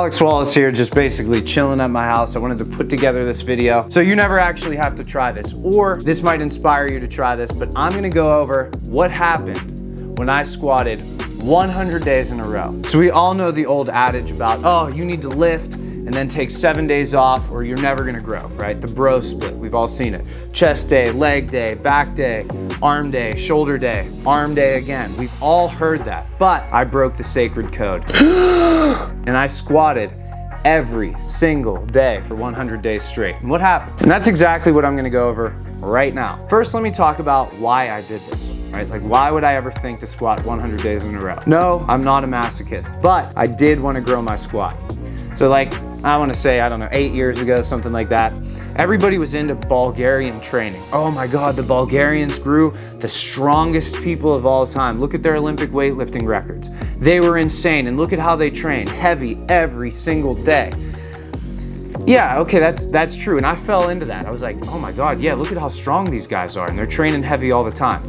Alex Wallace here, just basically chilling at my house. I wanted to put together this video so you never actually have to try this, or this might inspire you to try this, but I'm gonna go over what happened when I squatted 100 days in a row. So we all know the old adage about, oh, you need to lift and then take 7 days off or you're never gonna grow, right? The bro split, we've all seen it. Chest day, leg day, back day, arm day, shoulder day, arm day again. We've all heard that, but I broke the sacred code and I squatted every single day for 100 days straight. And what happened? And that's exactly what I'm gonna go over right now. First, let me talk about why I did this. Right? Like, why would I ever think to squat 100 days in a row? No, I'm not a masochist, but I did want to grow my squat. So like, I want to say, I don't know, 8 years ago, something like that, everybody was into Bulgarian training. Oh my God, the Bulgarians grew the strongest people of all time. Look at their Olympic weightlifting records. They were insane, and look at how they trained, heavy every single day. Yeah, okay, that's true, and I fell into that. I was like, oh my God, yeah, look at how strong these guys are, and they're training heavy all the time.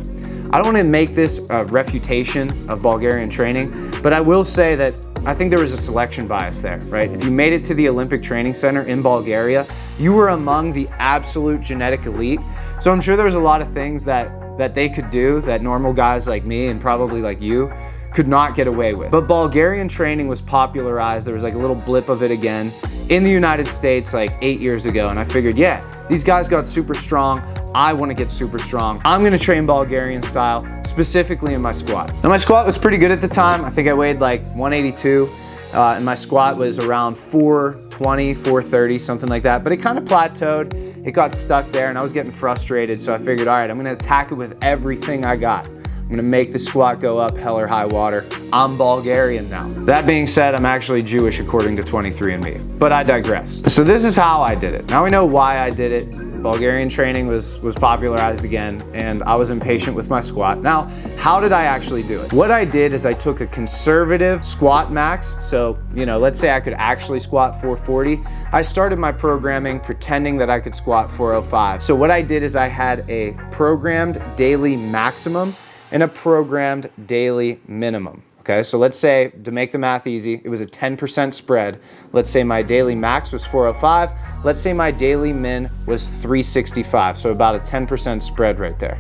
I don't want to make this a refutation of Bulgarian training, but I will say that I think there was a selection bias there, right? If you made it to the Olympic Training Center in Bulgaria, you were among the absolute genetic elite. So I'm sure there was a lot of things that they could do that normal guys like me and probably like you could not get away with. But Bulgarian training was popularized. There was like a little blip of it again in the United States like 8 years ago. And I figured, yeah, these guys got super strong. I want to get super strong. I'm gonna train Bulgarian style, specifically in my squat. Now my squat was pretty good at the time. I think I weighed like 182, and my squat was around 420, 430, something like that. But it kind of plateaued. It got stuck there and I was getting frustrated. So I figured, all right, I'm gonna attack it with everything I got. I'm gonna make the squat go up hell or high water. I'm Bulgarian now. That being said, I'm actually Jewish according to 23andMe, but I digress. So this is how I did it. Now we know why I did it. Bulgarian training was popularized again, and I was impatient with my squat. Now, how did I actually do it? What I did is I took a conservative squat max. So, you know, let's say I could actually squat 440. I started my programming pretending that I could squat 405. So what I did is I had a programmed daily maximum and a programmed daily minimum. Okay, so let's say, to make the math easy, it was a 10% spread. Let's say my daily max was 405. Let's say my daily min was 365, so about a 10% spread right there.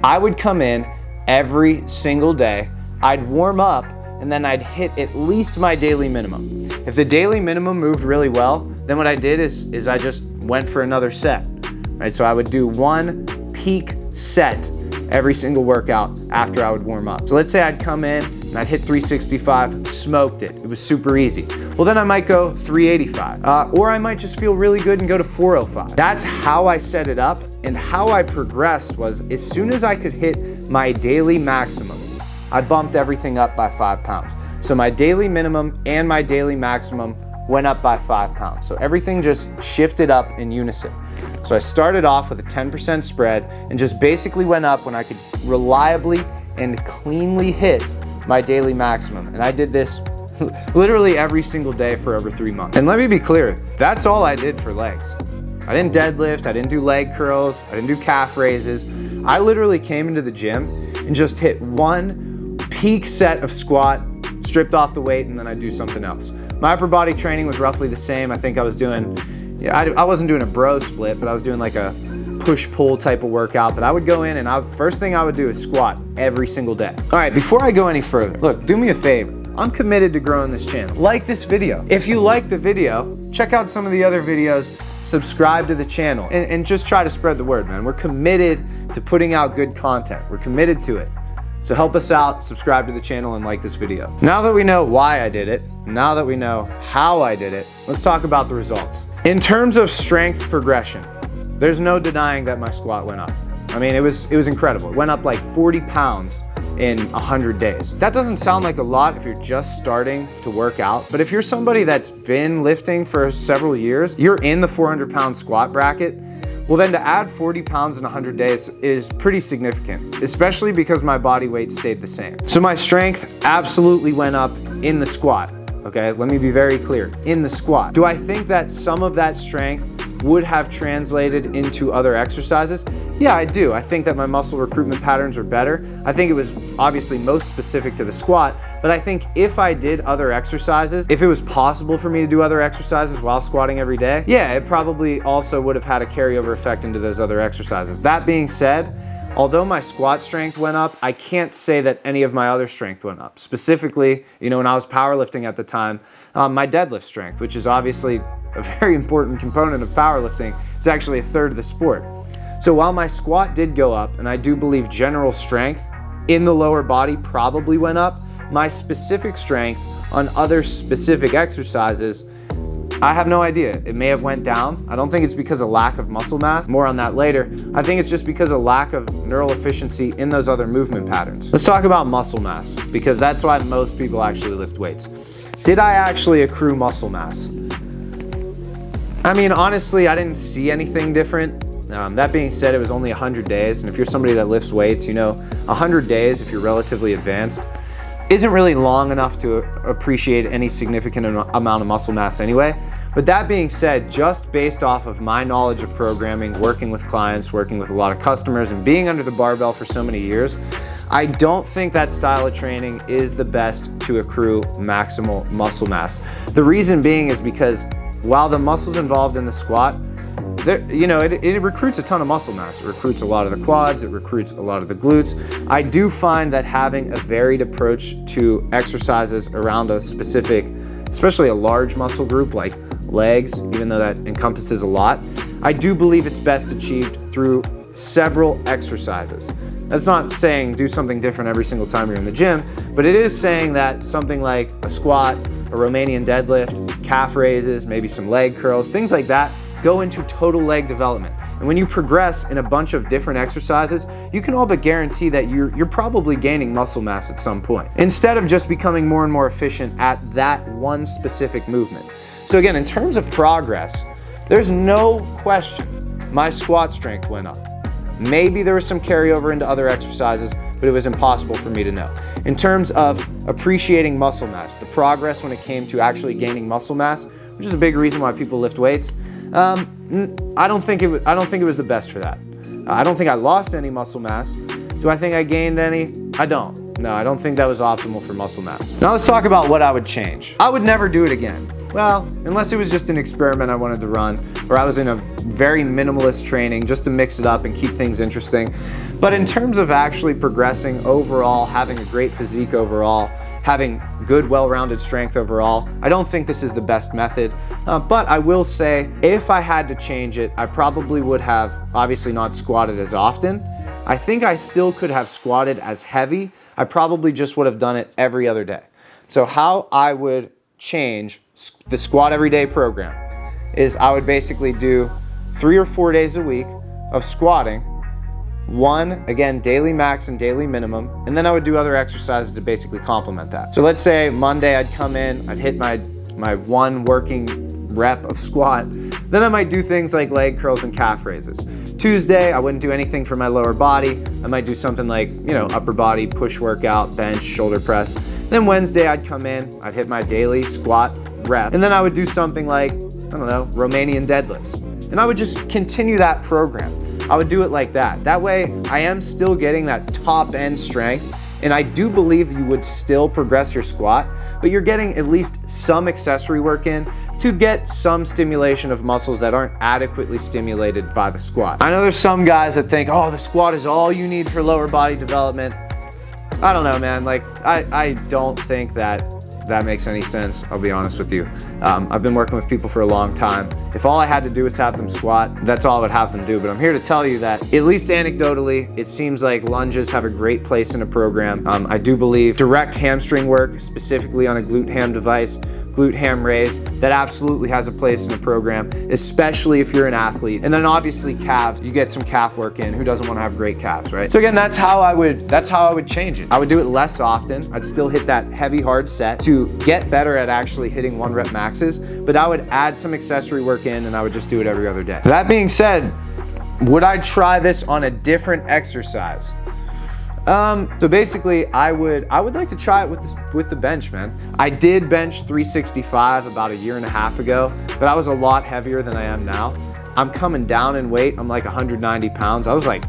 I would come in every single day, I'd warm up, and then I'd hit at least my daily minimum. If the daily minimum moved really well, then what I did is I just went for another set, right? So I would do one peak set every single workout after I would warm up. So let's say I'd come in and I'd hit 365, smoked it. It was super easy. Well, then I might go 385, or I might just feel really good and go to 405. That's how I set it up, and how I progressed was as soon as I could hit my daily maximum, I bumped everything up by 5 pounds. So my daily minimum and my daily maximum went up by 5 pounds. So everything just shifted up in unison. So I started off with a 10% spread and just basically went up when I could reliably and cleanly hit my daily maximum. And I did this literally every single day for over 3 months. And let me be clear, that's all I did for legs. I didn't deadlift, I didn't do leg curls, I didn't do calf raises. I literally came into the gym and just hit one peak set of squat, stripped off the weight, and then I'd do something else. My upper body training was roughly the same. I think I was doing, I wasn't doing a bro split, but I was doing like a push-pull type of workout. But I would go in and first thing I would do is squat every single day. All right, before I go any further, look, do me a favor. I'm committed to growing this channel. Like this video. If you like the video, check out some of the other videos, subscribe to the channel, and just try to spread the word, man. We're committed to putting out good content. We're committed to it. So help us out, subscribe to the channel, and like this video. Now that we know why I did it, now that we know how I did it, let's talk about the results. In terms of strength progression, there's no denying that my squat went up. I mean, it was incredible. It went up like 40 pounds in 100 days. That doesn't sound like a lot if you're just starting to work out, but if you're somebody that's been lifting for several years, you're in the 400-pound squat bracket, well then to add 40 pounds in 100 days is pretty significant, especially because my body weight stayed the same. So my strength absolutely went up in the squat, okay? Let me be very clear, in the squat. Do I think that some of that strength would have translated into other exercises? Yeah, I do. I think that my muscle recruitment patterns were better. I think it was obviously most specific to the squat, but I think if I did other exercises, if it was possible for me to do other exercises while squatting every day, yeah, it probably also would have had a carryover effect into those other exercises. That being said, although my squat strength went up, I can't say that any of my other strength went up. Specifically, you know, when I was powerlifting at the time, my deadlift strength, which is obviously a very important component of powerlifting, is actually a third of the sport. So while my squat did go up, and I do believe general strength in the lower body probably went up, my specific strength on other specific exercises, I have no idea. It may have went down. I don't think it's because of lack of muscle mass. More on that later. I think it's just because of lack of neural efficiency in those other movement patterns. Let's talk about muscle mass, because that's why most people actually lift weights. Did I actually accrue muscle mass? I mean, honestly, I didn't see anything different. That being said, it was only 100 days, and if you're somebody that lifts weights, you know, 100 days, if you're relatively advanced, isn't really long enough to appreciate any significant amount of muscle mass anyway. But that being said, just based off of my knowledge of programming, working with clients, working with a lot of customers, and being under the barbell for so many years, I don't think that style of training is the best to accrue maximal muscle mass. The reason being is because while the muscles involved in the squat, you know, it recruits a ton of muscle mass. It recruits a lot of the quads, it recruits a lot of the glutes. I do find that having a varied approach to exercises around a specific, especially a large muscle group like legs, even though that encompasses a lot, I do believe it's best achieved through several exercises. That's not saying do something different every single time you're in the gym, but it is saying that something like a squat, a Romanian deadlift, calf raises, maybe some leg curls, things like that, go into total leg development. And when you progress in a bunch of different exercises, you can all but guarantee that you're probably gaining muscle mass at some point, instead of just becoming more and more efficient at that one specific movement. So again, in terms of progress, there's no question my squat strength went up. Maybe there was some carryover into other exercises, but it was impossible for me to know. In terms of appreciating muscle mass, the progress when it came to actually gaining muscle mass, which is a big reason why people lift weights, I don't think it was the best for that. I don't think I lost any muscle mass. Do I think I gained any? I don't. No, I don't think that was optimal for muscle mass. Now let's talk about what I would change. I would never do it again. Well, unless it was just an experiment I wanted to run, or I was in a very minimalist training just to mix it up and keep things interesting. But in terms of actually progressing overall, having a great physique overall, having good, well-rounded strength overall, I don't think this is the best method. But I will say, if I had to change it, I probably would have obviously not squatted as often. I think I still could have squatted as heavy. I probably just would have done it every other day. So how I would change the squat everyday program is I would basically do 3 or 4 days a week of squatting, one, again, daily max and daily minimum, and then I would do other exercises to basically complement that. So let's say Monday I'd come in, I'd hit my one working rep of squat, then I might do things like leg curls and calf raises. Tuesday, I wouldn't do anything for my lower body. I might do something like, you know, upper body, push workout, bench, shoulder press. Then Wednesday, I'd come in, I'd hit my daily squat rep, and then I would do something like, I don't know, Romanian deadlifts. And I would just continue that program. I would do it like that. That way, I am still getting that top end strength, and I do believe you would still progress your squat, but you're getting at least some accessory work in to get some stimulation of muscles that aren't adequately stimulated by the squat. I know there's some guys that think, oh, the squat is all you need for lower body development. I don't know, man. Like, I don't think that makes any sense, I'll be honest with you. I've been working with people for a long time. If all I had to do was have them squat, that's all I would have them do. But I'm here to tell you that, at least anecdotally, it seems like lunges have a great place in a program. I do believe direct hamstring work, specifically on a glute ham device, glute ham raise, that absolutely has a place in a program, especially if you're an athlete. And then obviously calves, you get some calf work in. Who doesn't want to have great calves, right? So again, that's how I would change it. I would do it less often. I'd still hit that heavy, hard set to get better at actually hitting 1 rep maxes, but I would add some accessory work in, and I would just do it every other day. That being said, would I try this on a different exercise? So basically, I would like to try it with the bench, man. I did bench 365 about 1.5 years ago, but I was a lot heavier than I am now. I'm coming down in weight. I'm like 190 pounds. I was like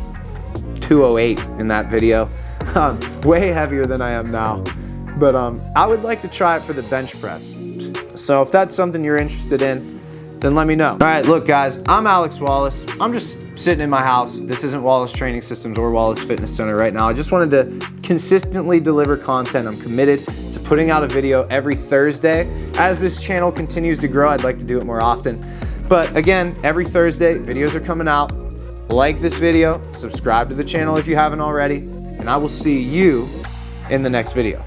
208 in that video. Way heavier than I am now. But I would like to try it for the bench press. So if that's something you're interested in, then let me know. All right, look guys, I'm Alex Wallace. I'm just sitting in my house. This isn't Wallace Training Systems or Wallace Fitness Center right now. I just wanted to consistently deliver content. I'm committed to putting out a video every Thursday. As this channel continues to grow, I'd like to do it more often. But again, every Thursday, videos are coming out. Like this video, subscribe to the channel if you haven't already, and I will see you in the next video.